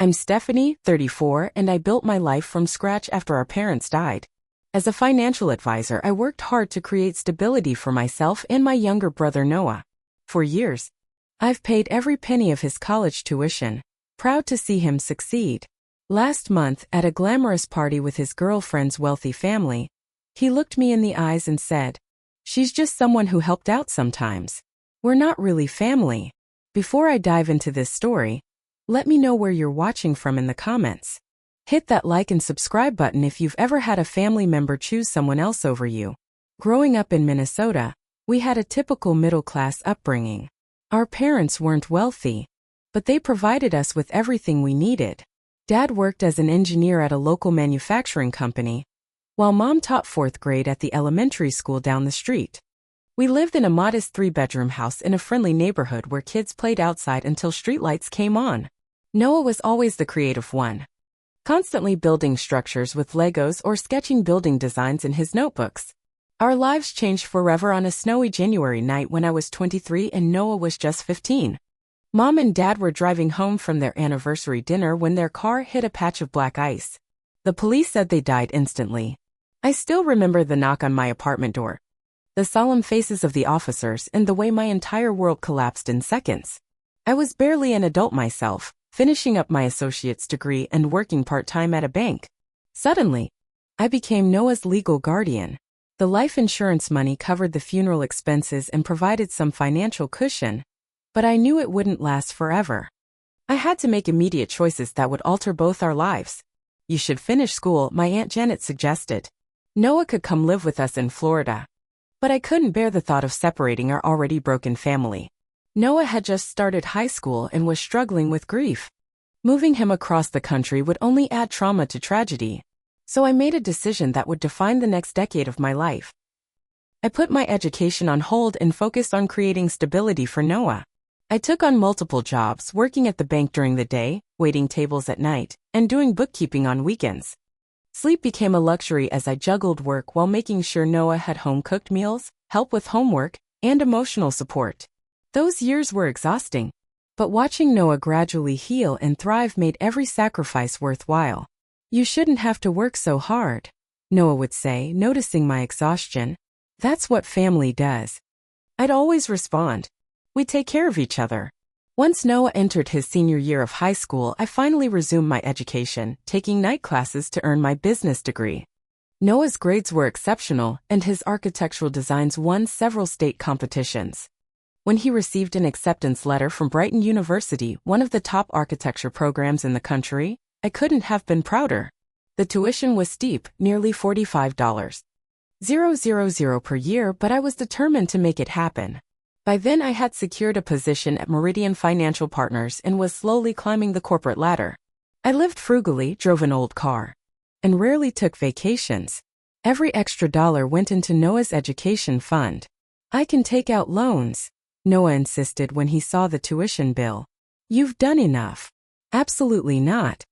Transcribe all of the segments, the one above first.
I'm Stephanie, 34, and I built my life from scratch after our parents died. As a financial advisor, I worked hard to create stability for myself and my younger brother Noah. For years, I've paid every penny of his college tuition, proud to see him succeed. Last month, at a glamorous party with his girlfriend's wealthy family, he looked me in the eyes and said, "She's just someone who helped out sometimes. We're not really family." Before I dive into this story, let me know where you're watching from in the comments. Hit that like and subscribe button if you've ever had a family member choose someone else over you. Growing up in Minnesota, we had a typical middle-class upbringing. Our parents weren't wealthy, but they provided us with everything we needed. Dad worked as an engineer at a local manufacturing company, while Mom taught 4th grade at the elementary school down the street. We lived in a modest 3-bedroom house in a friendly neighborhood where kids played outside until streetlights came on. Noah was always the creative one, constantly building structures with Legos or sketching building designs in his notebooks. Our lives changed forever on a snowy January night when I was 23 and Noah was just 15. Mom and Dad were driving home from their anniversary dinner when their car hit a patch of black ice. The police said they died instantly. I still remember the knock on my apartment door, the solemn faces of the officers, and the way my entire world collapsed in seconds. I was barely an adult myself, finishing up my associate's degree and working part-time at a bank. Suddenly, I became Noah's legal guardian. The life insurance money covered the funeral expenses and provided some financial cushion, but I knew it wouldn't last forever. I had to make immediate choices that would alter both our lives. "You should finish school," my Aunt Janet suggested. "Noah could come live with us in Florida." But I couldn't bear the thought of separating our already broken family. Noah had just started high school and was struggling with grief. Moving him across the country would only add trauma to tragedy. So I made a decision that would define the next decade of my life. I put my education on hold and focused on creating stability for Noah. I took on multiple jobs, working at the bank during the day, waiting tables at night, and doing bookkeeping on weekends. Sleep became a luxury as I juggled work while making sure Noah had home-cooked meals, help with homework, and emotional support. Those years were exhausting, but watching Noah gradually heal and thrive made every sacrifice worthwhile. "You shouldn't have to work so hard," Noah would say, noticing my exhaustion. "That's what family does." I'd always respond, "We take care of each other." Once Noah entered his senior year of high school, I finally resumed my education, taking night classes to earn my business degree. Noah's grades were exceptional, and his architectural designs won several state competitions. When he received an acceptance letter from Brighton University, one of the top architecture programs in the country, I couldn't have been prouder. The tuition was steep, nearly $45,000 per year, but I was determined to make it happen. By then I had secured a position at Meridian Financial Partners and was slowly climbing the corporate ladder. I lived frugally, drove an old car, and rarely took vacations. Every extra dollar went into Noah's education fund. "I can take out loans," Noah insisted when he saw the tuition bill. "You've done enough." "Absolutely not,"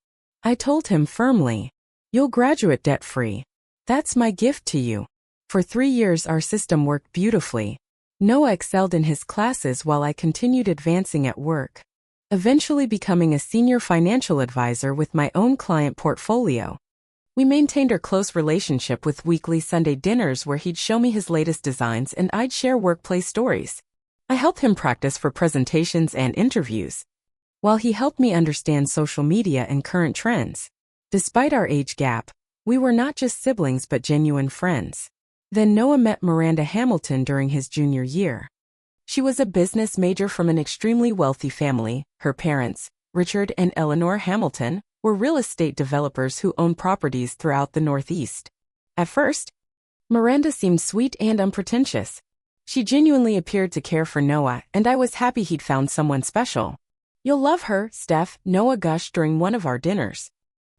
I told him firmly. "You'll graduate debt-free. That's my gift to you." For 3 years our system worked beautifully. Noah excelled in his classes while I continued advancing at work, eventually becoming a senior financial advisor with my own client portfolio. We maintained our close relationship with weekly Sunday dinners where he'd show me his latest designs and I'd share workplace stories. I helped him practice for presentations and interviews, while he helped me understand social media and current trends. Despite our age gap, we were not just siblings but genuine friends. Then Noah met Miranda Hamilton during his junior year. She was a business major from an extremely wealthy family. Her parents, Richard and Eleanor Hamilton, were real estate developers who owned properties throughout the Northeast. At first, Miranda seemed sweet and unpretentious. She genuinely appeared to care for Noah, and I was happy he'd found someone special. "You'll love her, Steph," Noah gushed during one of our dinners.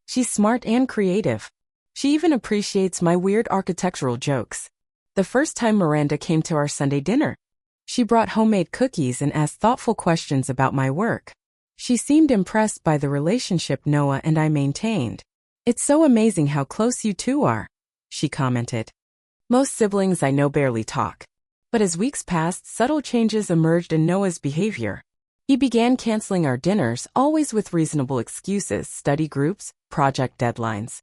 "She's smart and creative. She even appreciates my weird architectural jokes." The first time Miranda came to our Sunday dinner, she brought homemade cookies and asked thoughtful questions about my work. She seemed impressed by the relationship Noah and I maintained. "It's so amazing how close you two are," she commented. "Most siblings I know barely talk." But as weeks passed, subtle changes emerged in Noah's behavior. He began canceling our dinners, always with reasonable excuses: study groups, project deadlines,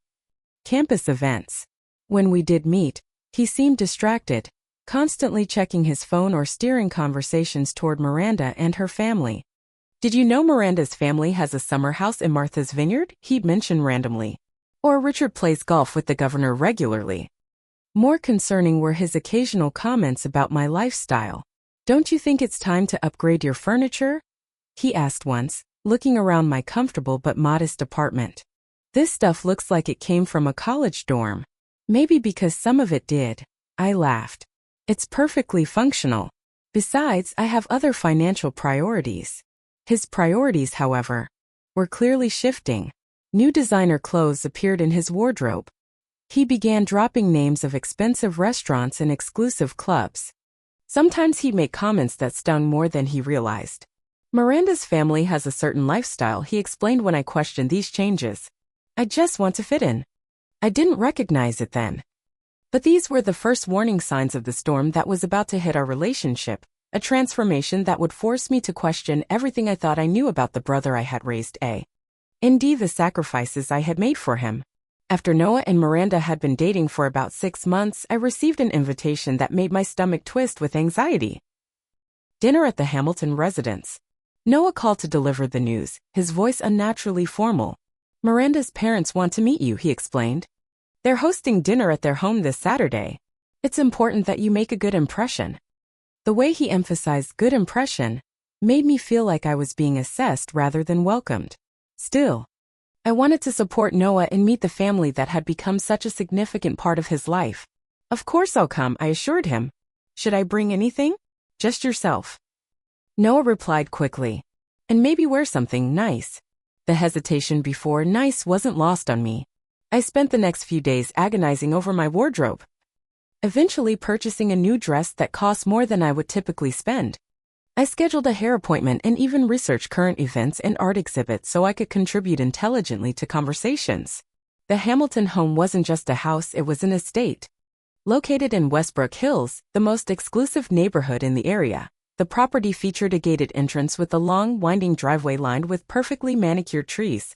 campus events. When we did meet, he seemed distracted, constantly checking his phone or steering conversations toward Miranda and her family. "Did you know Miranda's family has a summer house in Martha's Vineyard?" he'd mention randomly. Or "Richard plays golf with the governor regularly." More concerning were his occasional comments about my lifestyle. "Don't you think it's time to upgrade your furniture?" he asked once, looking around my comfortable but modest apartment. "This stuff looks like it came from a college dorm." "Maybe because some of it did," I laughed. "It's perfectly functional. Besides, I have other financial priorities." His priorities, however, were clearly shifting. New designer clothes appeared in his wardrobe. He began dropping names of expensive restaurants and exclusive clubs. Sometimes he'd make comments that stung more than he realized. "Miranda's family has a certain lifestyle," he explained when I questioned these changes. "I just want to fit in." I didn't recognize it then. But these were the first warning signs of the storm that was about to hit our relationship, a transformation that would force me to question everything I thought I knew about the brother I had raised. Indeed, the sacrifices I had made for him. After Noah and Miranda had been dating for about 6 months, I received an invitation that made my stomach twist with anxiety. Dinner at the Hamilton residence. Noah called to deliver the news, his voice unnaturally formal. "Miranda's parents want to meet you," he explained. "They're hosting dinner at their home this Saturday. It's important that you make a good impression." The way he emphasized good impression made me feel like I was being assessed rather than welcomed. Still, I wanted to support Noah and meet the family that had become such a significant part of his life. "Of course I'll come," I assured him. "Should I bring anything?" "Just yourself," Noah replied quickly. "And maybe wear something nice." The hesitation before nice wasn't lost on me. I spent the next few days agonizing over my wardrobe, eventually purchasing a new dress that cost more than I would typically spend. I scheduled a hair appointment and even researched current events and art exhibits so I could contribute intelligently to conversations. The Hamilton home wasn't just a house, it was an estate. Located in Westbrook Hills, the most exclusive neighborhood in the area, the property featured a gated entrance with a long, winding driveway lined with perfectly manicured trees.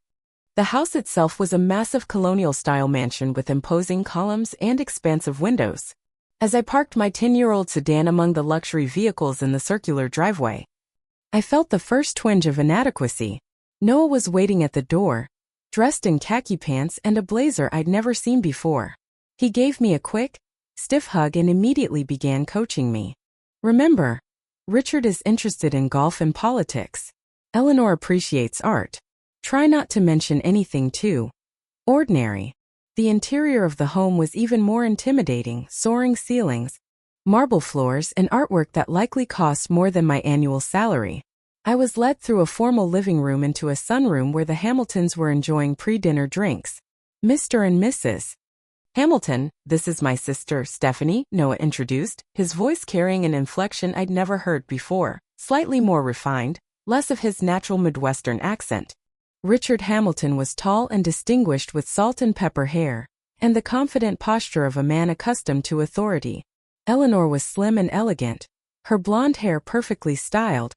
The house itself was a massive colonial-style mansion with imposing columns and expansive windows. As I parked my 10-year-old sedan among the luxury vehicles in the circular driveway, I felt the first twinge of inadequacy. Noah was waiting at the door, dressed in khaki pants and a blazer I'd never seen before. He gave me a quick, stiff hug and immediately began coaching me. "Remember, Richard is interested in golf and politics. Eleanor appreciates art. Try not to mention anything too ordinary." The interior of the home was even more intimidating: soaring ceilings, marble floors, and artwork that likely cost more than my annual salary. I was led through a formal living room into a sunroom where the Hamiltons were enjoying pre-dinner drinks. "Mr. and Mrs. Hamilton, this is my sister, Stephanie," Noah introduced, his voice carrying an inflection I'd never heard before, slightly more refined, less of his natural Midwestern accent. Richard Hamilton was tall and distinguished with salt and pepper hair, and the confident posture of a man accustomed to authority. Eleanor was slim and elegant, her blonde hair perfectly styled,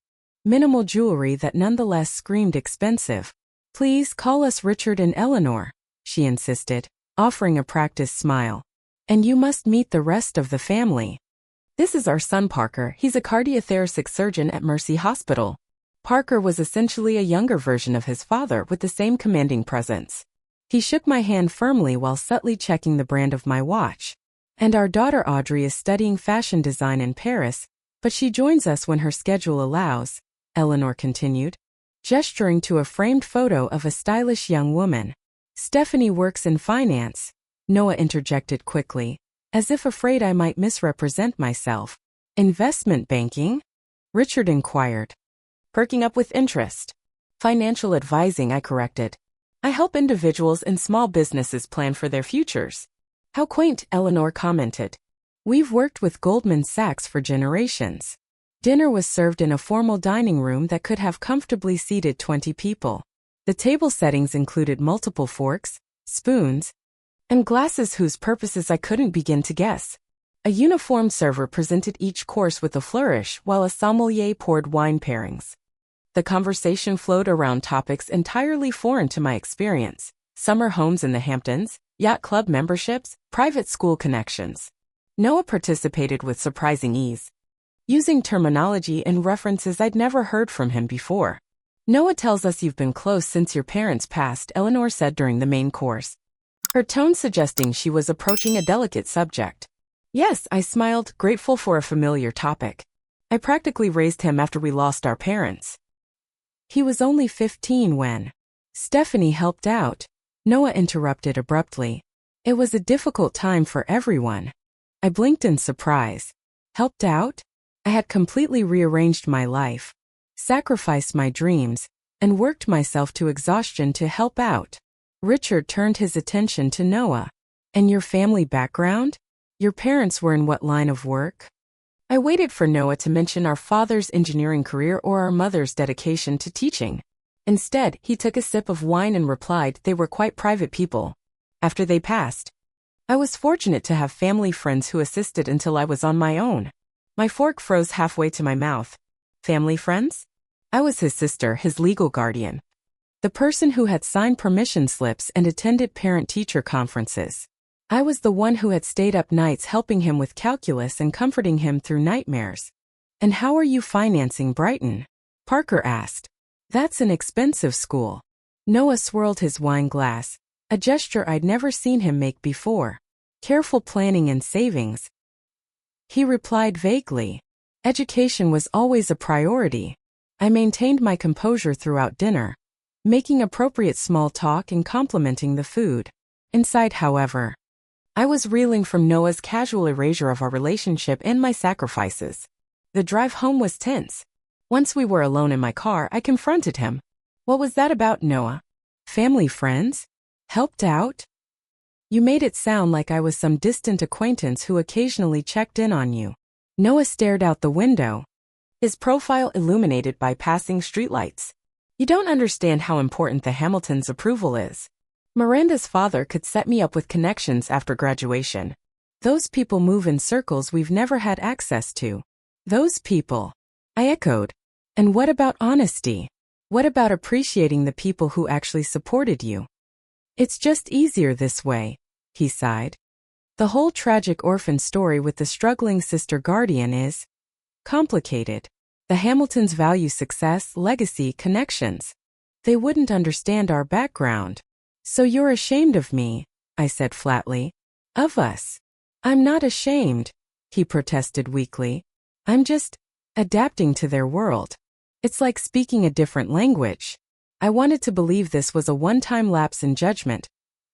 minimal jewelry that nonetheless screamed expensive. "Please call us Richard and Eleanor," she insisted, offering a practiced smile. "And you must meet the rest of the family. This is our son Parker. He's a cardiothoracic surgeon at Mercy Hospital." Parker was essentially a younger version of his father with the same commanding presence. He shook my hand firmly while subtly checking the brand of my watch. "And our daughter Audrey is studying fashion design in Paris, but she joins us when her schedule allows," Eleanor continued, gesturing to a framed photo of a stylish young woman. "Stephanie works in finance," Noah interjected quickly, as if afraid I might misrepresent myself. "Investment banking?" Richard inquired, perking up with interest. "Financial advising," I corrected. "I help individuals and small businesses plan for their futures." "How quaint," Eleanor commented. "We've worked with Goldman Sachs for generations." Dinner was served in a formal dining room that could have comfortably seated 20 people. The table settings included multiple forks, spoons, and glasses whose purposes I couldn't begin to guess. A uniformed server presented each course with a flourish while a sommelier poured wine pairings. The conversation flowed around topics entirely foreign to my experience: summer homes in the Hamptons, yacht club memberships, private school connections. Noah participated with surprising ease, using terminology and references I'd never heard from him before. "Noah tells us you've been close since your parents passed," Eleanor said during the main course, her tone suggesting she was approaching a delicate subject. "Yes," I smiled, grateful for a familiar topic. "I practically raised him after we lost our parents." "He was only 15 when Stephanie helped out," Noah interrupted abruptly. "It was a difficult time for everyone." I blinked in surprise. Helped out? I had completely rearranged my life, sacrificed my dreams, and worked myself to exhaustion to help out. Richard turned his attention to Noah. "And your family background? Your parents were in what line of work?" I waited for Noah to mention our father's engineering career or our mother's dedication to teaching. Instead, he took a sip of wine and replied they were quite private people after they passed. I was fortunate to have family friends who assisted until I was on my own. My fork froze halfway to my mouth. Family friends? I was his sister, his legal guardian, the person who had signed permission slips and attended parent-teacher conferences. I was the one who had stayed up nights helping him with calculus and comforting him through nightmares. "And how are you financing Brighton?" Parker asked. "That's an expensive school." Noah swirled his wine glass, a gesture I'd never seen him make before. "Careful planning and savings," he replied vaguely. Education was always a priority. I maintained my composure throughout dinner, making appropriate small talk and complimenting the food. Inside, however, I was reeling from Noah's casual erasure of our relationship and my sacrifices. The drive home was tense. Once we were alone in my car, I confronted him. "What was that about, Noah? Family friends? Helped out? You made it sound like I was some distant acquaintance who occasionally checked in on you." Noah stared out the window, his profile illuminated by passing streetlights. "You don't understand how important the Hamiltons' approval is. Miranda's father could set me up with connections after graduation. Those people move in circles we've never had access to." "Those people," I echoed. "And what about honesty? What about appreciating the people who actually supported you?" "It's just easier this way," he sighed. "The whole tragic orphan story with the struggling sister guardian is complicated. The Hamiltons value success, legacy, connections. They wouldn't understand our background." "So you're ashamed of me," I said flatly. "Of us." "I'm not ashamed," he protested weakly. "I'm just adapting to their world. It's like speaking a different language." I wanted to believe this was a one-time lapse in judgment,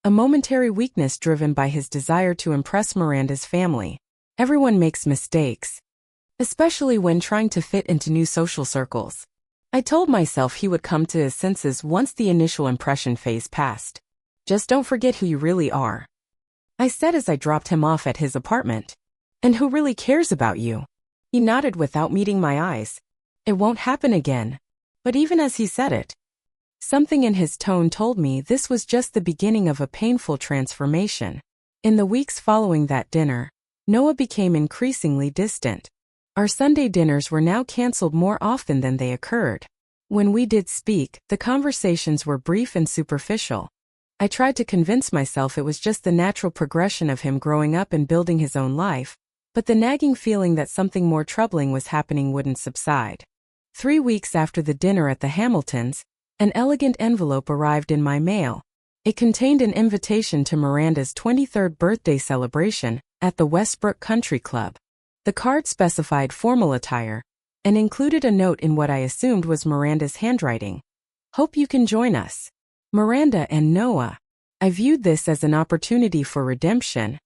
a momentary weakness driven by his desire to impress Miranda's family. Everyone makes mistakes, especially when trying to fit into new social circles. I told myself he would come to his senses once the initial impression phase passed. "Just don't forget who you really are," I said as I dropped him off at his apartment. "And who really cares about you?" He nodded without meeting my eyes. "It won't happen again." But even as he said it, something in his tone told me this was just the beginning of a painful transformation. In the weeks following that dinner, Noah became increasingly distant. Our Sunday dinners were now canceled more often than they occurred. When we did speak, the conversations were brief and superficial. I tried to convince myself it was just the natural progression of him growing up and building his own life, but the nagging feeling that something more troubling was happening wouldn't subside. 3 weeks after the dinner at the Hamiltons, an elegant envelope arrived in my mail. It contained an invitation to Miranda's 23rd birthday celebration at the Westbrook Country Club. The card specified formal attire and included a note in what I assumed was Miranda's handwriting. "Hope you can join us. Miranda and Noah." I viewed this as an opportunity for redemption,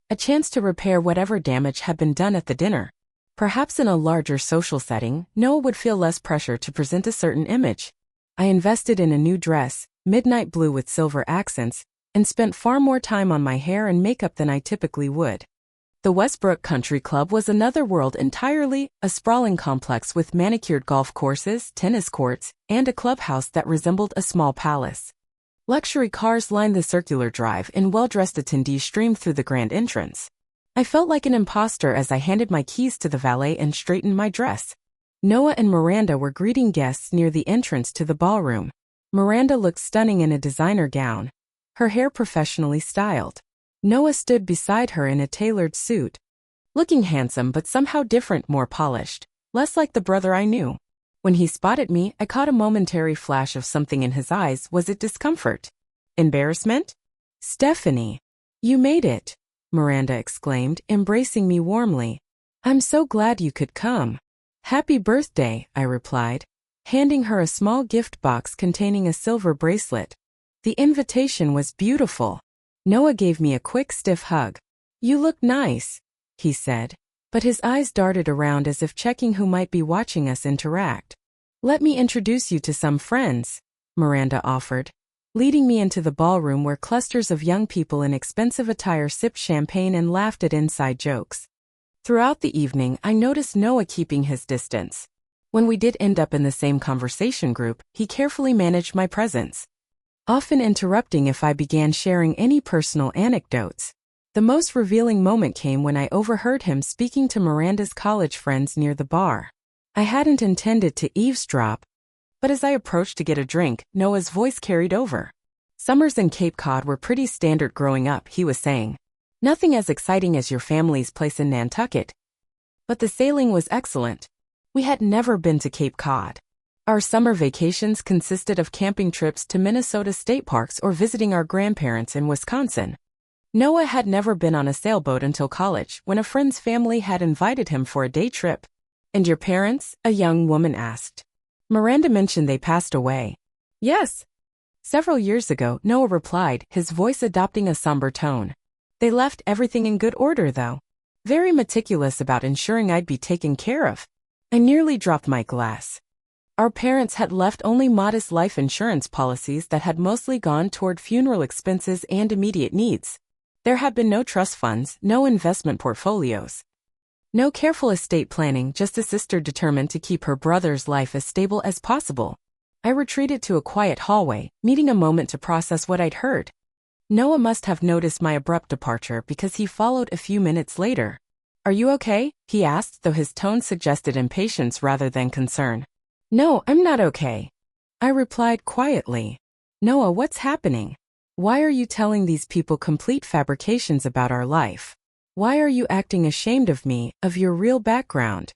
a chance to repair whatever damage had been done at the dinner. Perhaps in a larger social setting, Noah would feel less pressure to present a certain image. I invested in a new dress, midnight blue with silver accents, and spent far more time on my hair and makeup than I typically would. The Westbrook Country Club was another world entirely, a sprawling complex with manicured golf courses, tennis courts, and a clubhouse that resembled a small palace. Luxury cars lined the circular drive and well-dressed attendees streamed through the grand entrance. I felt like an imposter as I handed my keys to the valet and straightened my dress. Noah and Miranda were greeting guests near the entrance to the ballroom. Miranda looked stunning in a designer gown, her hair professionally styled. Noah stood beside her in a tailored suit, looking handsome but somehow different, more polished, less like the brother I knew. When he spotted me, I caught a momentary flash of something in his eyes. Was it discomfort? Embarrassment? "Stephanie, you made it," Miranda exclaimed, embracing me warmly. "I'm so glad you could come." "Happy birthday," I replied, handing her a small gift box containing a silver bracelet. The invitation was beautiful. Noah gave me a quick, stiff hug. "You look nice," he said, but his eyes darted around as if checking who might be watching us interact. "Let me introduce you to some friends," Miranda offered, leading me into the ballroom where clusters of young people in expensive attire sipped champagne and laughed at inside jokes. Throughout the evening, I noticed Noah keeping his distance. When we did end up in the same conversation group, he carefully managed my presence, often interrupting if I began sharing any personal anecdotes. The most revealing moment came when I overheard him speaking to Miranda's college friends near the bar. I hadn't intended to eavesdrop, but as I approached to get a drink, Noah's voice carried over. "Summers in Cape Cod were pretty standard growing up," he was saying. "Nothing as exciting as your family's place in Nantucket. But the sailing was excellent." We had never been to Cape Cod. Our summer vacations consisted of camping trips to Minnesota state parks or visiting our grandparents in Wisconsin. Noah had never been on a sailboat until college, when a friend's family had invited him for a day trip. "And your parents?" a young woman asked. Miranda mentioned they passed away. "Yes. Several years ago," Noah replied, his voice adopting a somber tone. "They left everything in good order, though. Very meticulous about ensuring I'd be taken care of." I nearly dropped my glass. Our parents had left only modest life insurance policies that had mostly gone toward funeral expenses and immediate needs. There had been no trust funds, no investment portfolios, no careful estate planning, just a sister determined to keep her brother's life as stable as possible. I retreated to a quiet hallway, needing a moment to process what I'd heard. Noah must have noticed my abrupt departure because he followed a few minutes later. "Are you okay?" he asked, though his tone suggested impatience rather than concern. "No, I'm not okay," I replied quietly. "Noah, what's happening? Why are you telling these people complete fabrications about our life? Why are you acting ashamed of me, of your real background?"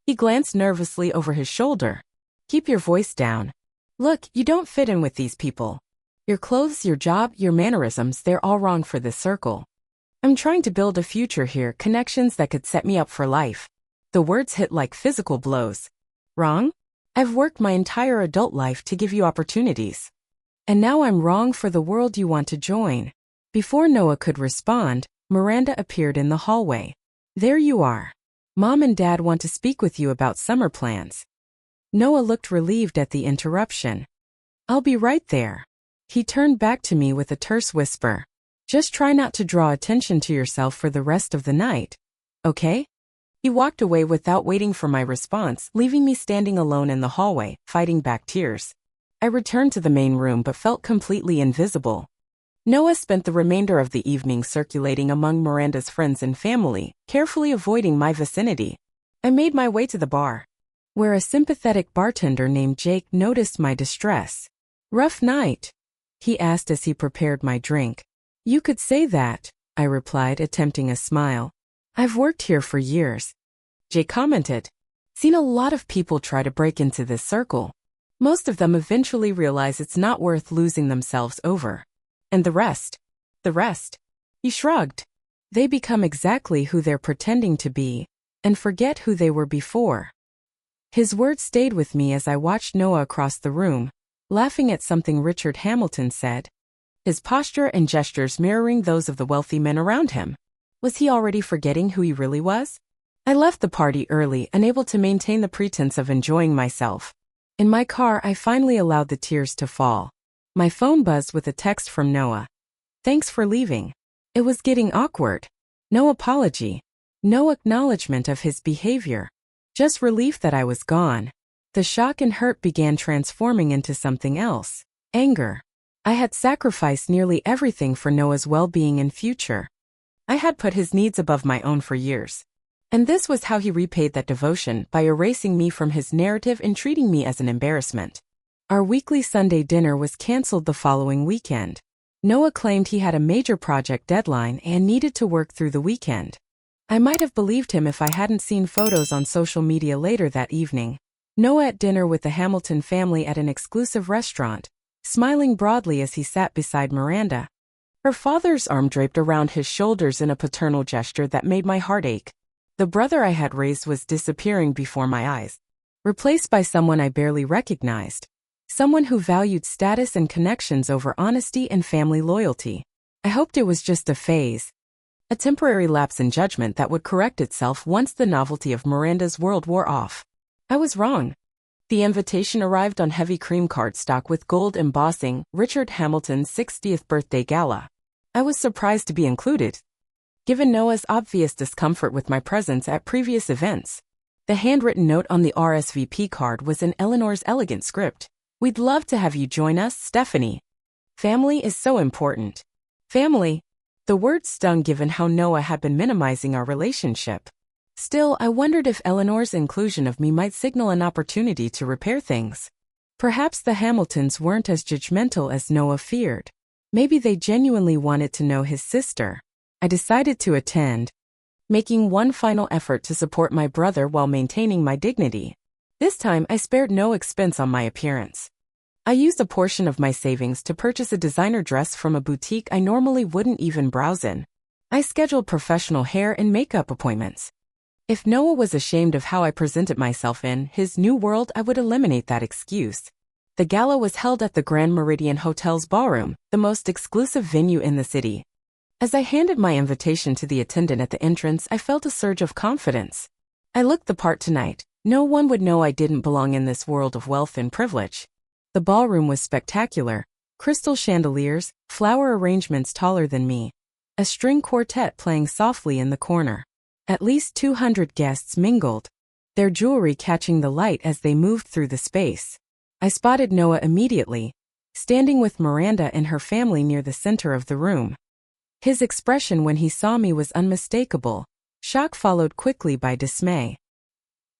He glanced nervously over his shoulder. "Keep your voice down. Look, you don't fit in with these people. Your clothes, your job, your mannerisms, they're all wrong for this circle. I'm trying to build a future here, connections that could set me up for life." The words hit like physical blows. "Wrong? I've worked my entire adult life to give you opportunities. And now I'm wrong for the world you want to join." Before Noah could respond, Miranda appeared in the hallway. "There you are. Mom and Dad want to speak with you about summer plans." Noah looked relieved at the interruption. "I'll be right there." He turned back to me with a terse whisper. "Just try not to draw attention to yourself for the rest of the night. Okay?" He walked away without waiting for my response, leaving me standing alone in the hallway, fighting back tears. I returned to the main room but felt completely invisible. Noah spent the remainder of the evening circulating among Miranda's friends and family, carefully avoiding my vicinity. I made my way to the bar, where a sympathetic bartender named Jake noticed my distress. "Rough night?" he asked as he prepared my drink. "You could say that," I replied, attempting a smile. "I've worked here for years," Jake commented. "Seen a lot of people try to break into this circle. Most of them eventually realize it's not worth losing themselves over. And the rest? The rest?" He shrugged. "They become exactly who they're pretending to be, and forget who they were before." His words stayed with me as I watched Noah across the room, laughing at something Richard Hamilton said, his posture and gestures mirroring those of the wealthy men around him. Was he already forgetting who he really was? I left the party early, unable to maintain the pretense of enjoying myself. In my car, I finally allowed the tears to fall. My phone buzzed with a text from Noah. "Thanks for leaving." It was getting awkward. No apology. No acknowledgement of his behavior. Just relief that I was gone. The shock and hurt began transforming into something else. Anger. I had sacrificed nearly everything for Noah's well-being and future. I had put his needs above my own for years. And this was how he repaid that devotion, by erasing me from his narrative and treating me as an embarrassment. Our weekly Sunday dinner was canceled the following weekend. Noah claimed he had a major project deadline and needed to work through the weekend. I might have believed him if I hadn't seen photos on social media later that evening. Noah at dinner with the Hamilton family at an exclusive restaurant, smiling broadly as he sat beside Miranda. Her father's arm draped around his shoulders in a paternal gesture that made my heart ache. The brother I had raised was disappearing before my eyes, replaced by someone I barely recognized. Someone who valued status and connections over honesty and family loyalty. I hoped it was just a phase. A temporary lapse in judgment that would correct itself once the novelty of Miranda's world wore off. I was wrong. The invitation arrived on heavy cream cardstock with gold embossing, Richard Hamilton's 60th birthday gala. I was surprised to be included, given Noah's obvious discomfort with my presence at previous events. The handwritten note on the RSVP card was in Eleanor's elegant script. "We'd love to have you join us, Stephanie. Family is so important." Family. The word stung given how Noah had been minimizing our relationship. Still, I wondered if Eleanor's inclusion of me might signal an opportunity to repair things. Perhaps the Hamiltons weren't as judgmental as Noah feared. Maybe they genuinely wanted to know his sister. I decided to attend, making one final effort to support my brother while maintaining my dignity. This time, I spared no expense on my appearance. I used a portion of my savings to purchase a designer dress from a boutique I normally wouldn't even browse in. I scheduled professional hair and makeup appointments. If Noah was ashamed of how I presented myself in his new world, I would eliminate that excuse. The gala was held at the Grand Meridian Hotel's ballroom, the most exclusive venue in the city. As I handed my invitation to the attendant at the entrance, I felt a surge of confidence. I looked the part tonight. No one would know I didn't belong in this world of wealth and privilege. The ballroom was spectacular. Crystal chandeliers, flower arrangements taller than me. A string quartet playing softly in the corner. At least 200 guests mingled, their jewelry catching the light as they moved through the space. I spotted Noah immediately, standing with Miranda and her family near the center of the room. His expression when he saw me was unmistakable. Shock followed quickly by dismay.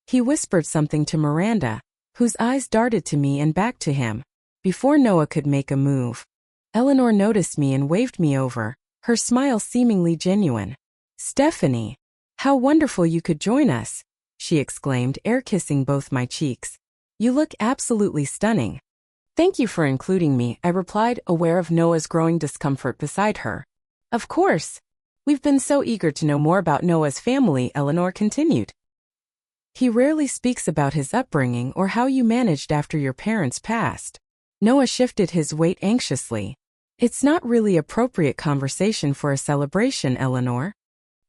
He whispered something to Miranda, whose eyes darted to me and back to him. Before Noah could make a move, Eleanor noticed me and waved me over, her smile seemingly genuine. "Stephanie, how wonderful you could join us," she exclaimed, air-kissing both my cheeks. "You look absolutely stunning." "Thank you for including me," I replied, aware of Noah's growing discomfort beside her. "Of course. We've been so eager to know more about Noah's family," Eleanor continued. "He rarely speaks about his upbringing or how you managed after your parents passed." Noah shifted his weight anxiously. "It's not really appropriate conversation for a celebration, Eleanor."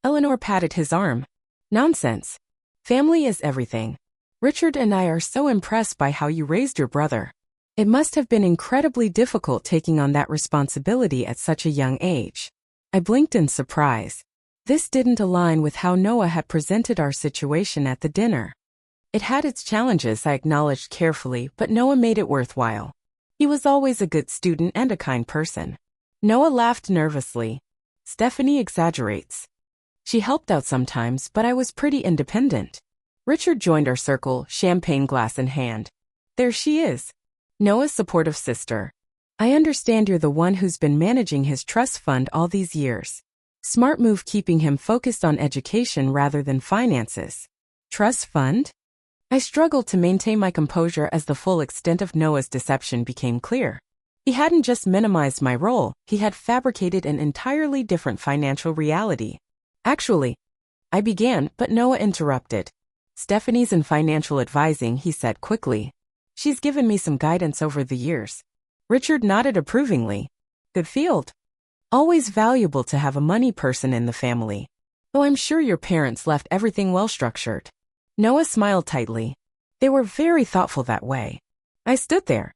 Eleanor patted his arm. "Nonsense. Family is everything. Richard and I are so impressed by how you raised your brother. It must have been incredibly difficult taking on that responsibility at such a young age." I blinked in surprise. This didn't align with how Noah had presented our situation at the dinner. It had its challenges, I acknowledged carefully, but Noah made it worthwhile. He was always a good student and a kind person. Noah laughed nervously. "Stephanie exaggerates. She helped out sometimes, but I was pretty independent." Richard joined our circle, champagne glass in hand. "There she is. Noah's supportive sister. I understand you're the one who's been managing his trust fund all these years. Smart move keeping him focused on education rather than finances." "Trust fund?" I struggled to maintain my composure as the full extent of Noah's deception became clear. He hadn't just minimized my role, he had fabricated an entirely different financial reality. "Actually," I began, but Noah interrupted. "Stephanie's in financial advising," he said quickly. "She's given me some guidance over the years." Richard nodded approvingly. "Good field. Always valuable to have a money person in the family. Though I'm sure your parents left everything well structured." Noah smiled tightly. They were very thoughtful that way. I stood there,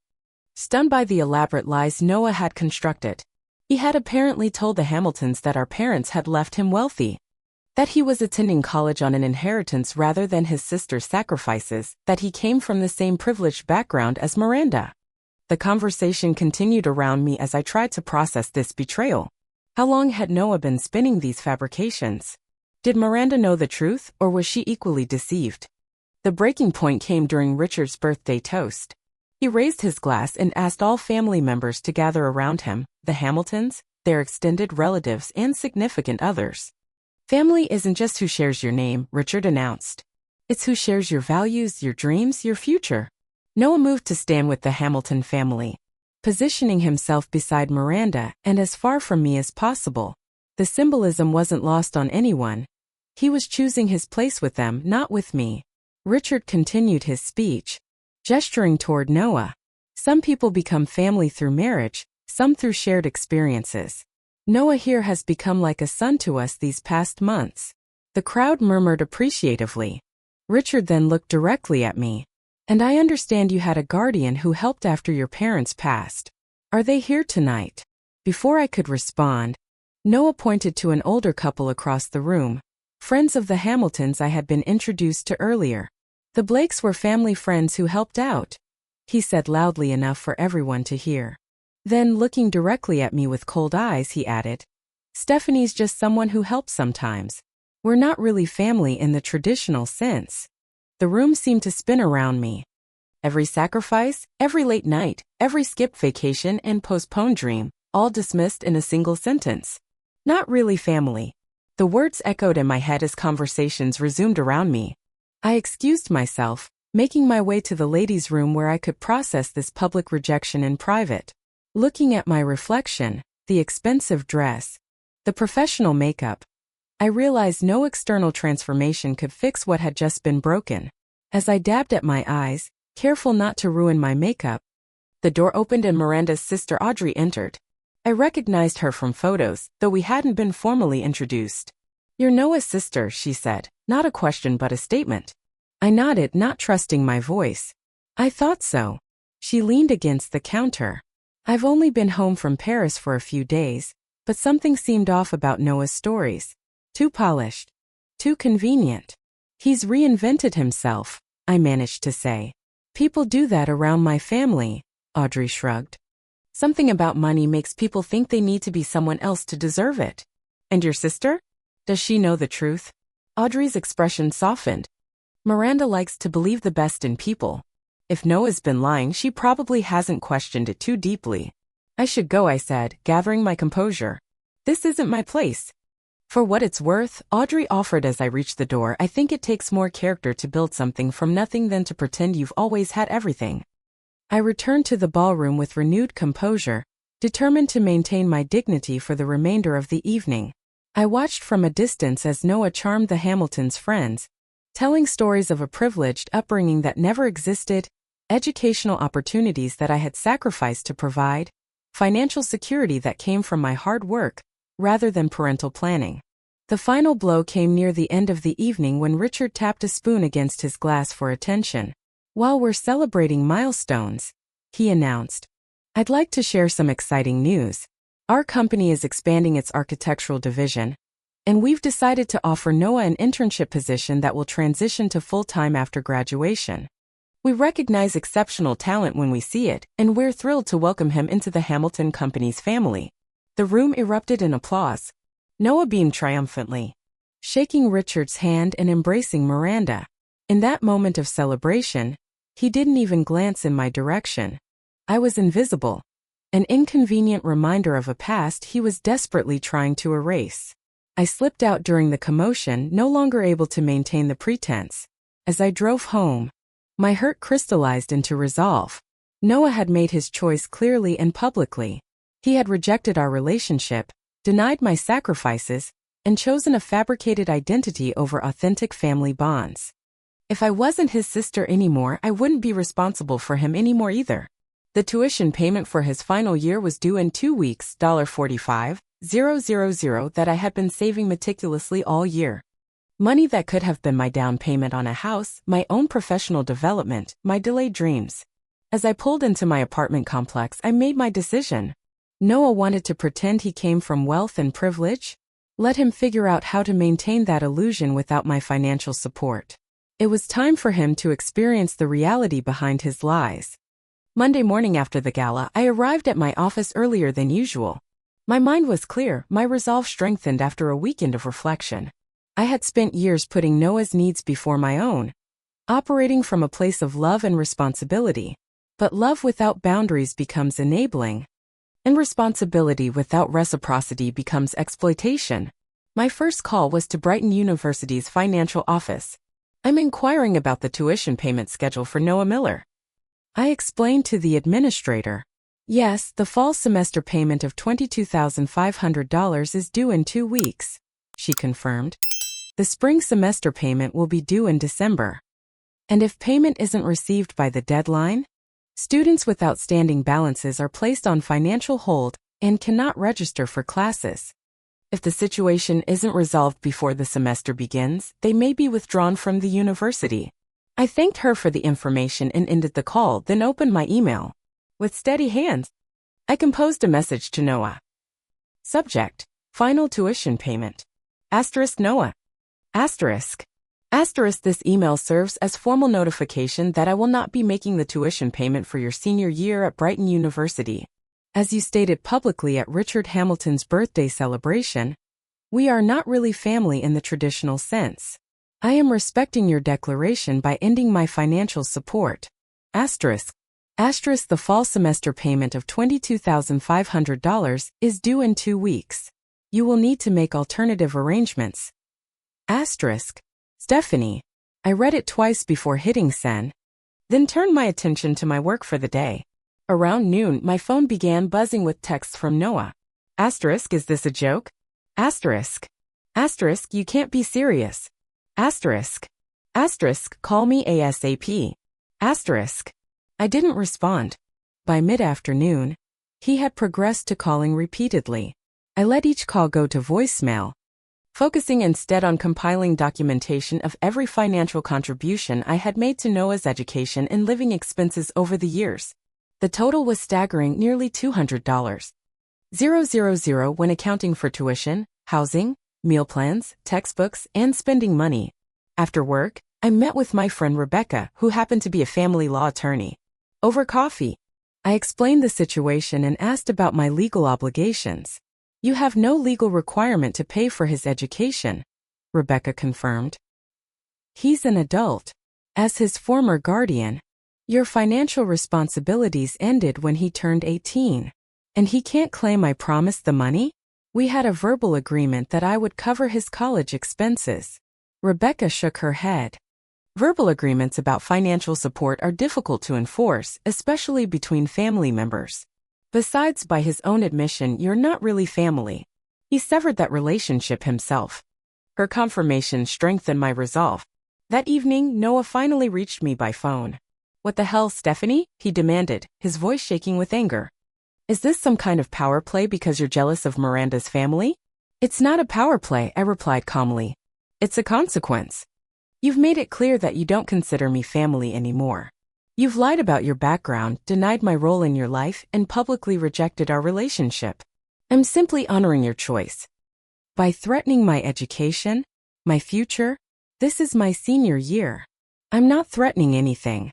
stunned by the elaborate lies Noah had constructed. He had apparently told the Hamiltons that our parents had left him wealthy, that he was attending college on an inheritance rather than his sister's sacrifices, that he came from the same privileged background as Miranda. The conversation continued around me as I tried to process this betrayal. How long had Noah been spinning these fabrications? Did Miranda know the truth, or was she equally deceived? The breaking point came during Richard's birthday toast. He raised his glass and asked all family members to gather around him, the Hamiltons, their extended relatives, and significant others. Family isn't just who shares your name, Richard announced. It's who shares your values, your dreams, your future. Noah moved to stand with the Hamilton family, positioning himself beside Miranda and as far from me as possible. The symbolism wasn't lost on anyone. He was choosing his place with them, not with me. Richard continued his speech, gesturing toward Noah. Some people become family through marriage, some through shared experiences. Noah here has become like a son to us these past months. The crowd murmured appreciatively. Richard then looked directly at me. And I understand you had a guardian who helped after your parents passed. Are they here tonight? Before I could respond, Noah pointed to an older couple across the room, friends of the Hamiltons I had been introduced to earlier. The Blakes were family friends who helped out, he said loudly enough for everyone to hear. Then, looking directly at me with cold eyes, he added, Stephanie's just someone who helps sometimes. We're not really family in the traditional sense. The room seemed to spin around me. Every sacrifice, every late night, every skipped vacation and postponed dream, all dismissed in a single sentence. Not really family. The words echoed in my head as conversations resumed around me. I excused myself, making my way to the ladies' room where I could process this public rejection in private. Looking at my reflection, the expensive dress, the professional makeup, I realized no external transformation could fix what had just been broken. As I dabbed at my eyes, careful not to ruin my makeup, the door opened and Miranda's sister Audrey entered. I recognized her from photos, though we hadn't been formally introduced. You're Noah's sister, she said, not a question but a statement. I nodded, not trusting my voice. I thought so. She leaned against the counter. I've only been home from Paris for a few days, but something seemed off about Noah's stories. Too polished. Too convenient. He's reinvented himself, I managed to say. People do that around my family, Audrey shrugged. Something about money makes people think they need to be someone else to deserve it. And your sister? Does she know the truth? Audrey's expression softened. Miranda likes to believe the best in people. If Noah's been lying, she probably hasn't questioned it too deeply. I should go, I said, gathering my composure. This isn't my place. For what it's worth, Audrey offered as I reached the door, I think it takes more character to build something from nothing than to pretend you've always had everything. I returned to the ballroom with renewed composure, determined to maintain my dignity for the remainder of the evening. I watched from a distance as Noah charmed the Hamiltons' friends, telling stories of a privileged upbringing that never existed, educational opportunities that I had sacrificed to provide, financial security that came from my hard work, rather than parental planning. The final blow came near the end of the evening when Richard tapped a spoon against his glass for attention. While we're celebrating milestones, he announced, I'd like to share some exciting news. Our company is expanding its architectural division, and we've decided to offer Noah an internship position that will transition to full-time after graduation. We recognize exceptional talent when we see it, and we're thrilled to welcome him into the Hamilton Company's family. The room erupted in applause. Noah beamed triumphantly, shaking Richard's hand and embracing Miranda. In that moment of celebration, he didn't even glance in my direction. I was invisible, an inconvenient reminder of a past he was desperately trying to erase. I slipped out during the commotion, no longer able to maintain the pretense. As I drove home, my hurt crystallized into resolve. Noah had made his choice clearly and publicly. He had rejected our relationship, denied my sacrifices, and chosen a fabricated identity over authentic family bonds. If I wasn't his sister anymore, I wouldn't be responsible for him anymore either. The tuition payment for his final year was due in 2 weeks, $45,000 that I had been saving meticulously all year. Money that could have been my down payment on a house, my own professional development, my delayed dreams. As I pulled into my apartment complex, I made my decision. Noah wanted to pretend he came from wealth and privilege. Let him figure out how to maintain that illusion without my financial support. It was time for him to experience the reality behind his lies. Monday morning after the gala, I arrived at my office earlier than usual. My mind was clear, my resolve strengthened after a weekend of reflection. I had spent years putting Noah's needs before my own, operating from a place of love and responsibility. But love without boundaries becomes enabling, and responsibility without reciprocity becomes exploitation. My first call was to Brighton University's financial office. I'm inquiring about the tuition payment schedule for Noah Miller. I explained to the administrator. Yes, the fall semester payment of $22,500 is due in 2 weeks, she confirmed. The spring semester payment will be due in December. And if payment isn't received by the deadline, students with outstanding balances are placed on financial hold and cannot register for classes. If the situation isn't resolved before the semester begins, they may be withdrawn from the university. I thanked her for the information and ended the call, then opened my email. With steady hands, I composed a message to Noah. Subject: Final tuition payment. Noah. This email serves as formal notification that I will not be making the tuition payment for your senior year at Brighton University. As you stated publicly at Richard Hamilton's birthday celebration, we are not really family in the traditional sense. I am respecting your declaration by ending my financial support. The fall semester payment of $22,500 is due in 2 weeks. You will need to make alternative arrangements. Stephanie. I read it twice before hitting send, then turned my attention to my work for the day. Around noon, my phone began buzzing with texts from Noah. Is this a joke? You can't be serious. Call me ASAP. I didn't respond. By mid-afternoon, he had progressed to calling repeatedly. I let each call go to voicemail, focusing instead on compiling documentation of every financial contribution I had made to Noah's education and living expenses over the years. The total was staggering, nearly $200. 000 when accounting for tuition, housing, meal plans, textbooks, and spending money. After work, I met with my friend Rebecca, who happened to be a family law attorney. Over coffee, I explained the situation and asked about my legal obligations. You have no legal requirement to pay for his education, Rebecca confirmed. He's an adult. As his former guardian, your financial responsibilities ended when he turned 18. And he can't claim I promised the money? We had a verbal agreement that I would cover his college expenses. Rebecca shook her head. Verbal agreements about financial support are difficult to enforce, especially between family members. Besides, by his own admission, you're not really family. He severed that relationship himself. Her confirmation strengthened my resolve. That evening, Noah finally reached me by phone. What the hell, Stephanie? He demanded, his voice shaking with anger. Is this some kind of power play because you're jealous of Miranda's family? It's not a power play, I replied calmly. It's a consequence. You've made it clear that you don't consider me family anymore. You've lied about your background, denied my role in your life, and publicly rejected our relationship. I'm simply honoring your choice. By threatening my education, my future, this is my senior year. I'm not threatening anything.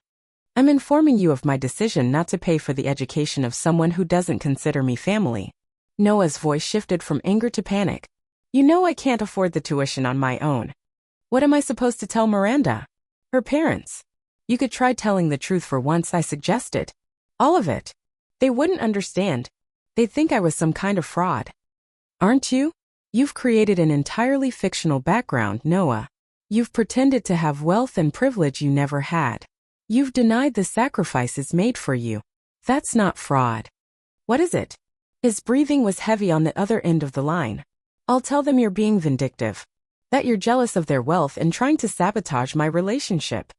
I'm informing you of my decision not to pay for the education of someone who doesn't consider me family. Noah's voice shifted from anger to panic. You know I can't afford the tuition on my own. What am I supposed to tell Miranda? Her parents? You could try telling the truth for once, I suggested. All of it. They wouldn't understand. They'd think I was some kind of fraud. Aren't you? You've created an entirely fictional background, Noah. You've pretended to have wealth and privilege you never had. You've denied the sacrifices made for you. That's not fraud. What is it? His breathing was heavy on the other end of the line. I'll tell them you're being vindictive. That you're jealous of their wealth and trying to sabotage my relationship.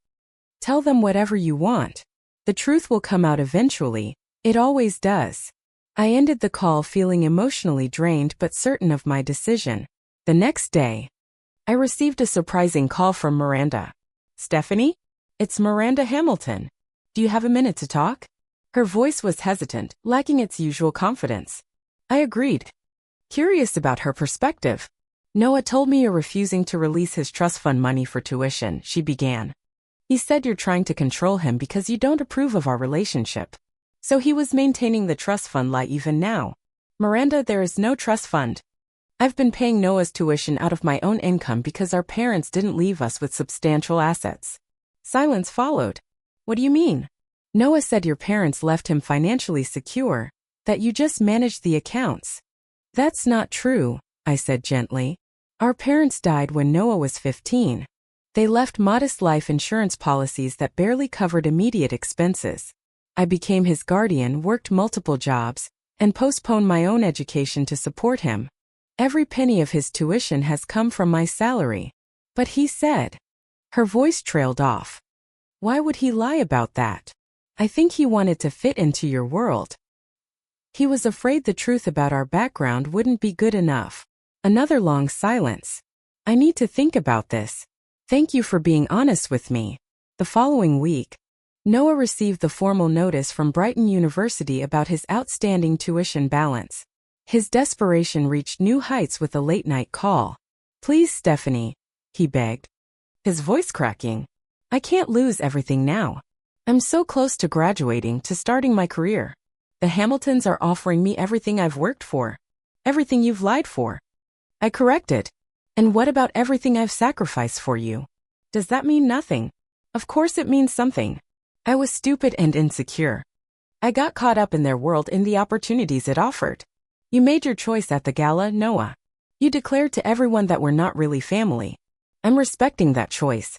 Tell them whatever you want. The truth will come out eventually. It always does. I ended the call feeling emotionally drained but certain of my decision. The next day, I received a surprising call from Miranda. Stephanie? It's Miranda Hamilton. Do you have a minute to talk? Her voice was hesitant, lacking its usual confidence. I agreed. Curious about her perspective. Noah told me you're refusing to release his trust fund money for tuition, she began. He said you're trying to control him because you don't approve of our relationship. So he was maintaining the trust fund lie even now. Miranda, there is no trust fund. I've been paying Noah's tuition out of my own income because our parents didn't leave us with substantial assets. Silence followed. What do you mean? Noah said your parents left him financially secure, that you just managed the accounts. That's not true, I said gently. Our parents died when Noah was 15. They left modest life insurance policies that barely covered immediate expenses. I became his guardian, worked multiple jobs, and postponed my own education to support him. Every penny of his tuition has come from my salary. But he said. Her voice trailed off. Why would he lie about that? I think he wanted to fit into your world. He was afraid the truth about our background wouldn't be good enough. Another long silence. I need to think about this. Thank you for being honest with me. The following week, Noah received the formal notice from Brighton University about his outstanding tuition balance. His desperation reached new heights with a late-night call. Please, Stephanie, he begged, his voice cracking. I can't lose everything now. I'm so close to graduating, to starting my career. The Hamiltons are offering me everything I've worked for. Everything you've lied for. I corrected. And what about everything I've sacrificed for you? Does that mean nothing? Of course it means something. I was stupid and insecure. I got caught up in their world, in the opportunities it offered. You made your choice at the gala, Noah. You declared to everyone that we're not really family. I'm respecting that choice.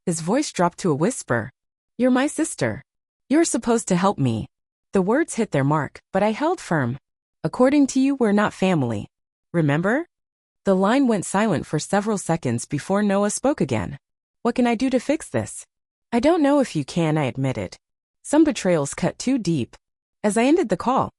His voice dropped to a whisper. You're my sister. You're supposed to help me. The words hit their mark, but I held firm. According to you, we're not family. Remember? The line went silent for several seconds before Noah spoke again. What can I do to fix this? I don't know if you can, I admitted. Some betrayals cut too deep. As I ended the call,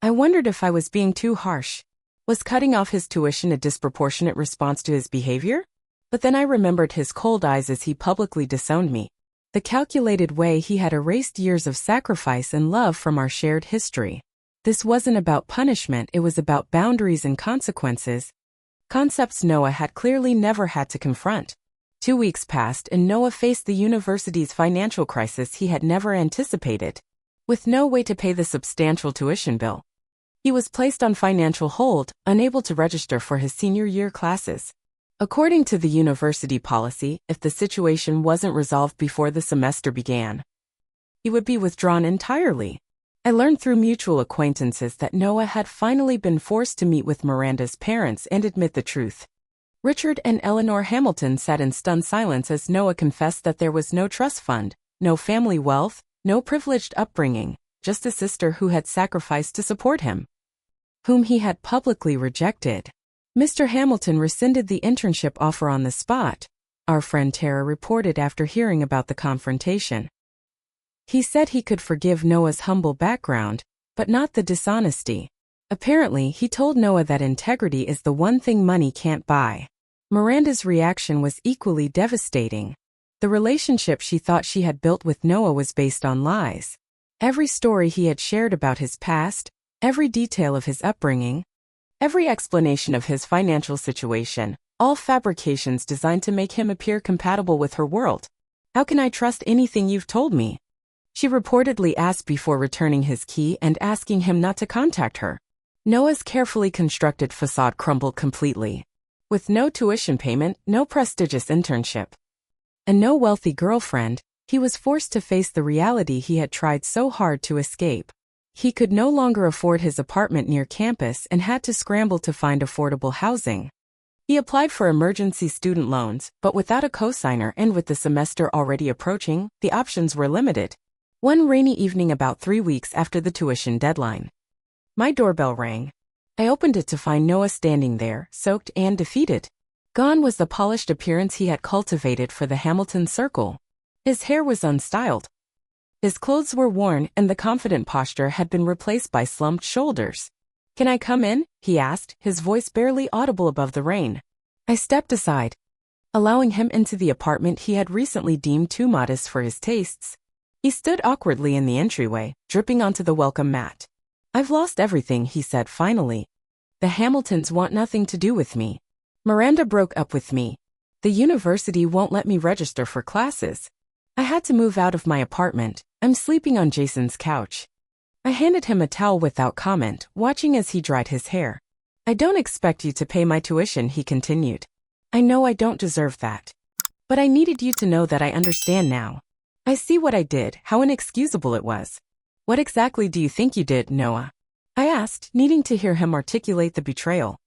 I wondered if I was being too harsh. Was cutting off his tuition a disproportionate response to his behavior? But then I remembered his cold eyes as he publicly disowned me. The calculated way he had erased years of sacrifice and love from our shared history. This wasn't about punishment, it was about boundaries and consequences. Concepts Noah had clearly never had to confront. 2 weeks passed and Noah faced the university's financial crisis he had never anticipated. With no way to pay the substantial tuition bill, he was placed on financial hold, unable to register for his senior year classes. According to the university policy, if the situation wasn't resolved before the semester began, he would be withdrawn entirely. I learned through mutual acquaintances that Noah had finally been forced to meet with Miranda's parents and admit the truth. Richard and Eleanor Hamilton sat in stunned silence as Noah confessed that there was no trust fund, no family wealth, no privileged upbringing, just a sister who had sacrificed to support him, whom he had publicly rejected. Mr. Hamilton rescinded the internship offer on the spot, our friend Tara reported after hearing about the confrontation. He said he could forgive Noah's humble background, but not the dishonesty. Apparently, he told Noah that integrity is the one thing money can't buy. Miranda's reaction was equally devastating. The relationship she thought she had built with Noah was based on lies. Every story he had shared about his past, every detail of his upbringing, every explanation of his financial situation, all fabrications designed to make him appear compatible with her world. How can I trust anything you've told me? She reportedly asked before returning his key and asking him not to contact her. Noah's carefully constructed facade crumbled completely. With no tuition payment, no prestigious internship, and no wealthy girlfriend, he was forced to face the reality he had tried so hard to escape. He could no longer afford his apartment near campus and had to scramble to find affordable housing. He applied for emergency student loans, but without a cosigner and with the semester already approaching, the options were limited. One rainy evening about 3 weeks after the tuition deadline, my doorbell rang. I opened it to find Noah standing there, soaked and defeated. Gone was the polished appearance he had cultivated for the Hamilton circle. His hair was unstyled. His clothes were worn and the confident posture had been replaced by slumped shoulders. "Can I come in?" he asked, his voice barely audible above the rain. I stepped aside, allowing him into the apartment he had recently deemed too modest for his tastes. He stood awkwardly in the entryway, dripping onto the welcome mat. "I've lost everything," he said finally. "The Hamiltons want nothing to do with me. Miranda broke up with me. The university won't let me register for classes. I had to move out of my apartment. I'm sleeping on Jason's couch." I handed him a towel without comment, watching as he dried his hair. I don't expect you to pay my tuition, he continued. I know I don't deserve that. But I needed you to know that I understand now. I see what I did, how inexcusable it was. What exactly do you think you did, Noah? I asked, needing to hear him articulate the betrayal.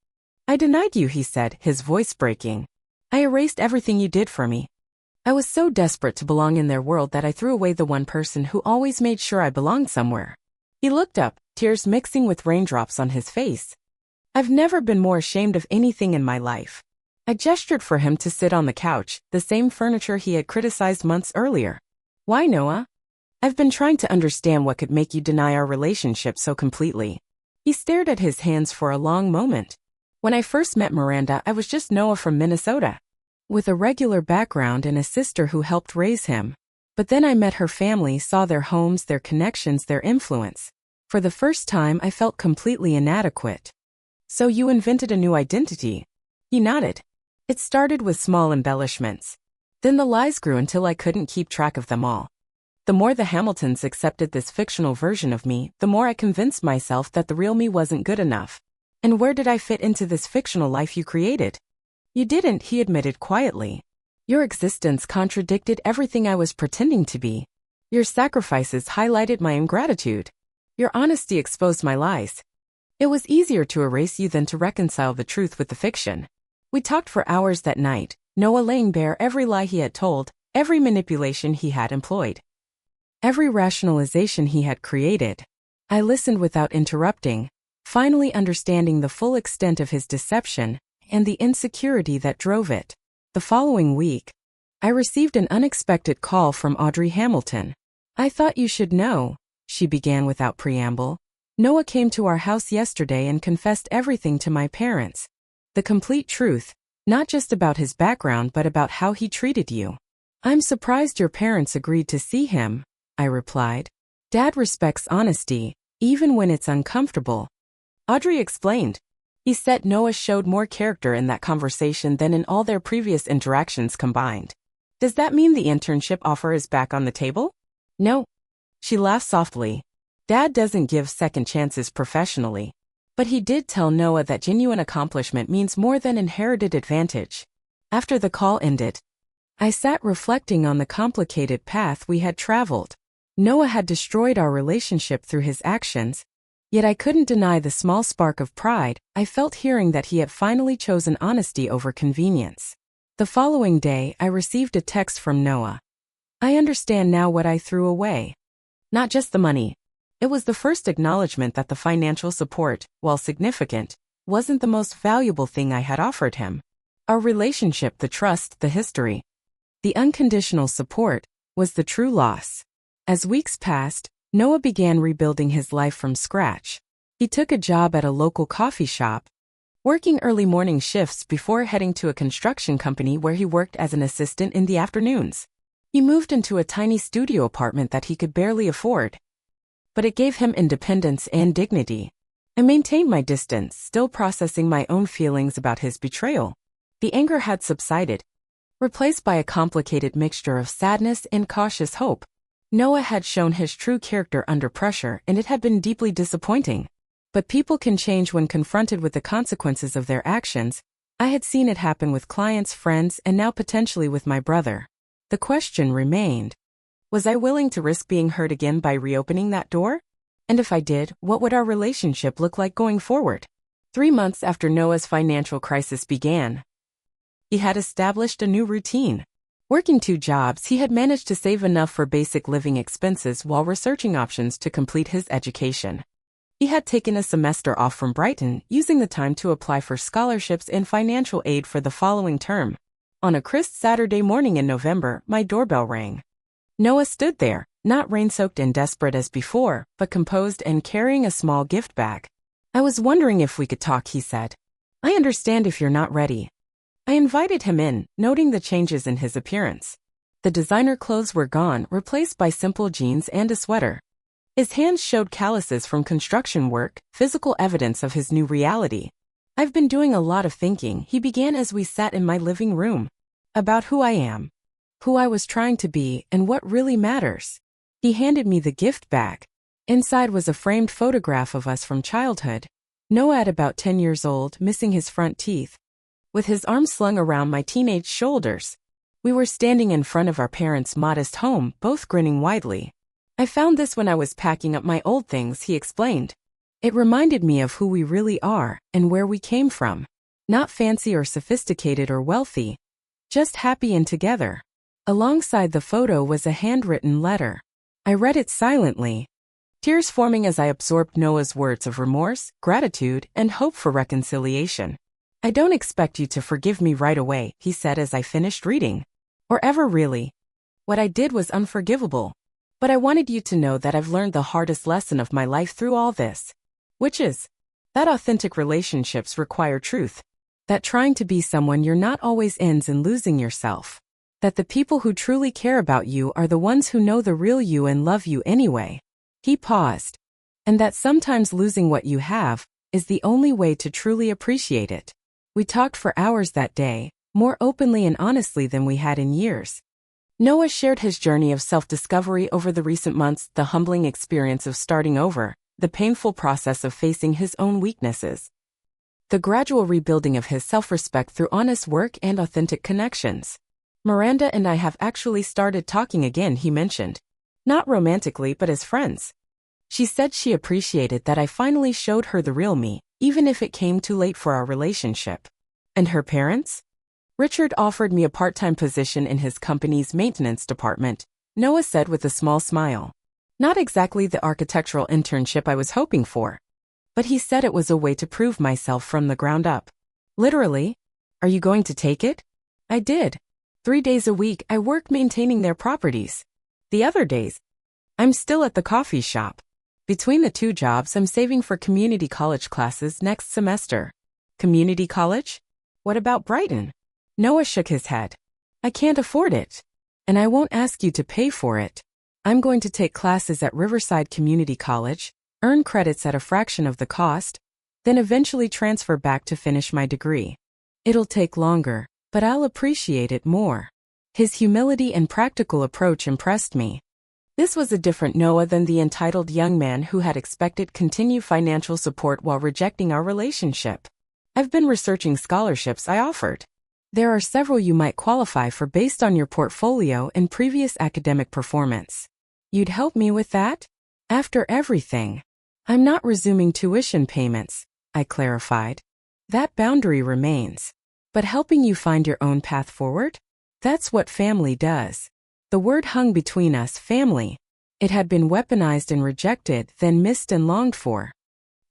I denied you, he said, his voice breaking. I erased everything you did for me. I was so desperate to belong in their world that I threw away the one person who always made sure I belonged somewhere. He looked up, tears mixing with raindrops on his face. I've never been more ashamed of anything in my life. I gestured for him to sit on the couch, the same furniture he had criticized months earlier. Why, Noah? I've been trying to understand what could make you deny our relationship so completely. He stared at his hands for a long moment. When I first met Miranda, I was just Noah from Minnesota, with a regular background and a sister who helped raise him. But then I met her family, saw their homes, their connections, their influence. For the first time, I felt completely inadequate. So you invented a new identity? He nodded. It started with small embellishments. Then the lies grew until I couldn't keep track of them all. The more the Hamiltons accepted this fictional version of me, the more I convinced myself that the real me wasn't good enough. And where did I fit into this fictional life you created? You didn't, he admitted quietly. Your existence contradicted everything I was pretending to be. Your sacrifices highlighted my ingratitude. Your honesty exposed my lies. It was easier to erase you than to reconcile the truth with the fiction. We talked for hours that night, Noah laying bare every lie he had told, every manipulation he had employed, every rationalization he had created. I listened without interrupting, finally understanding the full extent of his deception and the insecurity that drove it. The following week, I received an unexpected call from Audrey Hamilton. I thought you should know, she began without preamble. Noah came to our house yesterday and confessed everything to my parents. The complete truth, not just about his background but about how he treated you. I'm surprised your parents agreed to see him, I replied. Dad respects honesty, even when it's uncomfortable. Audrey explained. He said Noah showed more character in that conversation than in all their previous interactions combined. Does that mean the internship offer is back on the table? No. She laughed softly. Dad doesn't give second chances professionally. But he did tell Noah that genuine accomplishment means more than inherited advantage. After the call ended, I sat reflecting on the complicated path we had traveled. Noah had destroyed our relationship through his actions, yet I couldn't deny the small spark of pride I felt hearing that he had finally chosen honesty over convenience. The following day, I received a text from Noah. I understand now what I threw away. Not just the money. It was the first acknowledgement that the financial support, while significant, wasn't the most valuable thing I had offered him. Our relationship, the trust, the history, the unconditional support, was the true loss. As weeks passed, Noah began rebuilding his life from scratch. He took a job at a local coffee shop, working early morning shifts before heading to a construction company where he worked as an assistant in the afternoons. He moved into a tiny studio apartment that he could barely afford, but it gave him independence and dignity. I maintained my distance, still processing my own feelings about his betrayal. The anger had subsided, replaced by a complicated mixture of sadness and cautious hope. Noah had shown his true character under pressure, and it had been deeply disappointing. But people can change when confronted with the consequences of their actions. I had seen it happen with clients, friends, and now potentially with my brother. The question remained. Was I willing to risk being hurt again by reopening that door? And if I did, what would our relationship look like going forward? 3 months after Noah's financial crisis began, he had established a new routine. Working 2 jobs, he had managed to save enough for basic living expenses while researching options to complete his education. He had taken a semester off from Brighton, using the time to apply for scholarships and financial aid for the following term. On a crisp Saturday morning in November, my doorbell rang. Noah stood there, not rain-soaked and desperate as before, but composed and carrying a small gift bag. I was wondering if we could talk, he said. I understand if you're not ready. I invited him in, noting the changes in his appearance. The designer clothes were gone, replaced by simple jeans and a sweater. His hands showed calluses from construction work, physical evidence of his new reality. I've been doing a lot of thinking, he began as we sat in my living room, about who I am, who I was trying to be, and what really matters. He handed me the gift bag. Inside was a framed photograph of us from childhood. Noah, at about 10 years old, missing his front teeth, with his arms slung around my teenage shoulders. We were standing in front of our parents' modest home, both grinning widely. I found this when I was packing up my old things, he explained. It reminded me of who we really are and where we came from. Not fancy or sophisticated or wealthy, just happy and together. Alongside the photo was a handwritten letter. I read it silently, tears forming as I absorbed Noah's words of remorse, gratitude, and hope for reconciliation. I don't expect you to forgive me right away, he said as I finished reading. Or ever really. What I did was unforgivable. But I wanted you to know that I've learned the hardest lesson of my life through all this. Which is that authentic relationships require truth. That trying to be someone you're not always ends in losing yourself. That the people who truly care about you are the ones who know the real you and love you anyway. He paused. And that sometimes losing what you have is the only way to truly appreciate it. We talked for hours that day, more openly and honestly than we had in years. Noah shared his journey of self-discovery over the recent months, the humbling experience of starting over, the painful process of facing his own weaknesses, the gradual rebuilding of his self-respect through honest work and authentic connections. Miranda and I have actually started talking again, he mentioned. Not romantically, but as friends. She said she appreciated that I finally showed her the real me, even if it came too late for our relationship. And her parents? Richard offered me a part-time position in his company's maintenance department, Noah said with a small smile. Not exactly the architectural internship I was hoping for. But he said it was a way to prove myself from the ground up. Literally? Are you going to take it? I did. 3 days a week I work maintaining their properties. The other days, I'm still at the coffee shop. Between the two jobs, I'm saving for community college classes next semester. Community college? What about Brighton? Noah shook his head. I can't afford it. And I won't ask you to pay for it. I'm going to take classes at Riverside Community College, earn credits at a fraction of the cost, then eventually transfer back to finish my degree. It'll take longer, but I'll appreciate it more. His humility and practical approach impressed me. This was a different Noah than the entitled young man who had expected continued financial support while rejecting our relationship. I've been researching scholarships I offered. There are several you might qualify for based on your portfolio and previous academic performance. You'd help me with that? After everything. I'm not resuming tuition payments, I clarified. That boundary remains. But helping you find your own path forward? That's what family does. The word hung between us, family. It had been weaponized and rejected, then missed and longed for.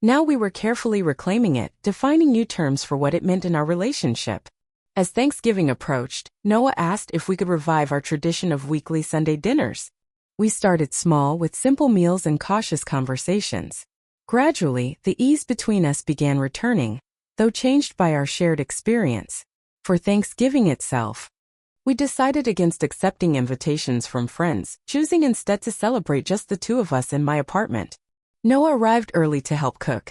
Now we were carefully reclaiming it, defining new terms for what it meant in our relationship. As Thanksgiving approached, Noah asked if we could revive our tradition of weekly Sunday dinners. We started small with simple meals and cautious conversations. Gradually, the ease between us began returning, though changed by our shared experience. For Thanksgiving itself, we decided against accepting invitations from friends, choosing instead to celebrate just the two of us in my apartment. Noah arrived early to help cook,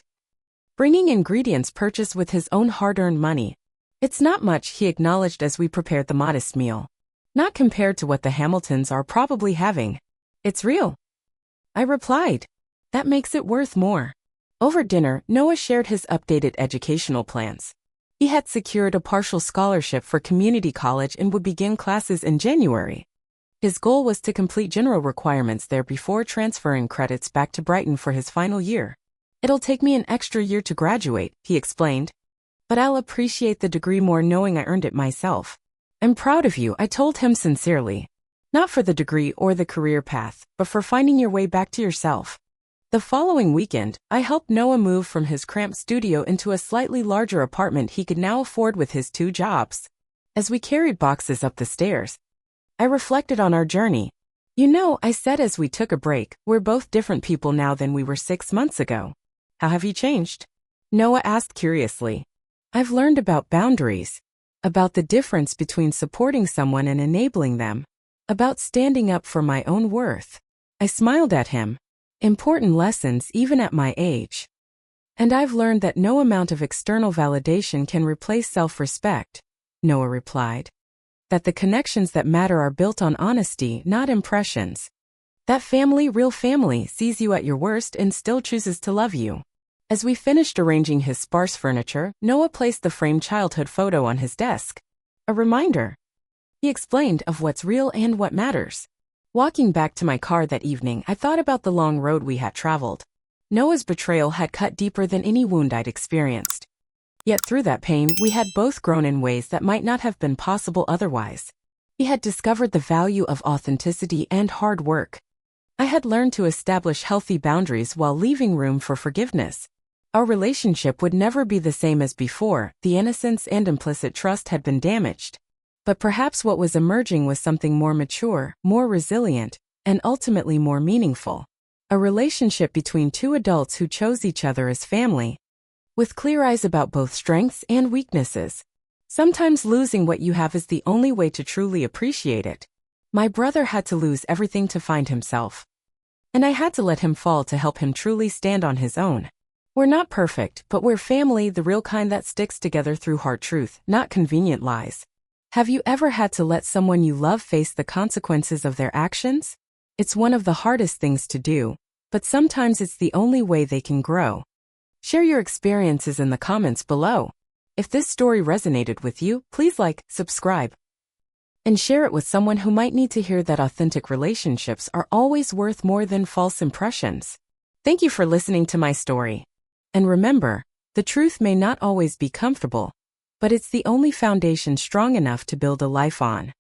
bringing ingredients purchased with his own hard-earned money. It's not much, he acknowledged as we prepared the modest meal. Not compared to what the Hamiltons are probably having. It's real, I replied. That makes it worth more. Over dinner, Noah shared his updated educational plans. He had secured a partial scholarship for community college and would begin classes in January. His goal was to complete general requirements there before transferring credits back to Brighton for his final year. It'll take me an extra year to graduate, he explained. But I'll appreciate the degree more knowing I earned it myself. I'm proud of you, I told him sincerely. Not for the degree or the career path, but for finding your way back to yourself. The following weekend, I helped Noah move from his cramped studio into a slightly larger apartment he could now afford with his 2 jobs. As we carried boxes up the stairs, I reflected on our journey. You know, I said as we took a break, we're both different people now than we were 6 months ago. How have you changed? Noah asked curiously. I've learned about boundaries, about the difference between supporting someone and enabling them, about standing up for my own worth. I smiled at him. Important lessons even at my age. And I've learned that no amount of external validation can replace self-respect, Noah replied. That the connections that matter are built on honesty, not impressions. That family, real family, sees you at your worst and still chooses to love you. As we finished arranging his sparse furniture, Noah placed the framed childhood photo on his desk. A reminder, he explained, of what's real and what matters. Walking back to my car that evening, I thought about the long road we had traveled. Noah's betrayal had cut deeper than any wound I'd experienced. Yet through that pain, we had both grown in ways that might not have been possible otherwise. He had discovered the value of authenticity and hard work. I had learned to establish healthy boundaries while leaving room for forgiveness. Our relationship would never be the same as before. The innocence and implicit trust had been damaged. But perhaps what was emerging was something more mature, more resilient, and ultimately more meaningful. A relationship between two adults who chose each other as family, with clear eyes about both strengths and weaknesses. Sometimes losing what you have is the only way to truly appreciate it. My brother had to lose everything to find himself. And I had to let him fall to help him truly stand on his own. We're not perfect, but we're family, the real kind that sticks together through hard truth, not convenient lies. Have you ever had to let someone you love face the consequences of their actions? It's one of the hardest things to do, but sometimes it's the only way they can grow. Share your experiences in the comments below. If this story resonated with you, please like, subscribe, and share it with someone who might need to hear that authentic relationships are always worth more than false impressions. Thank you for listening to my story. And remember, the truth may not always be comfortable, but it's the only foundation strong enough to build a life on.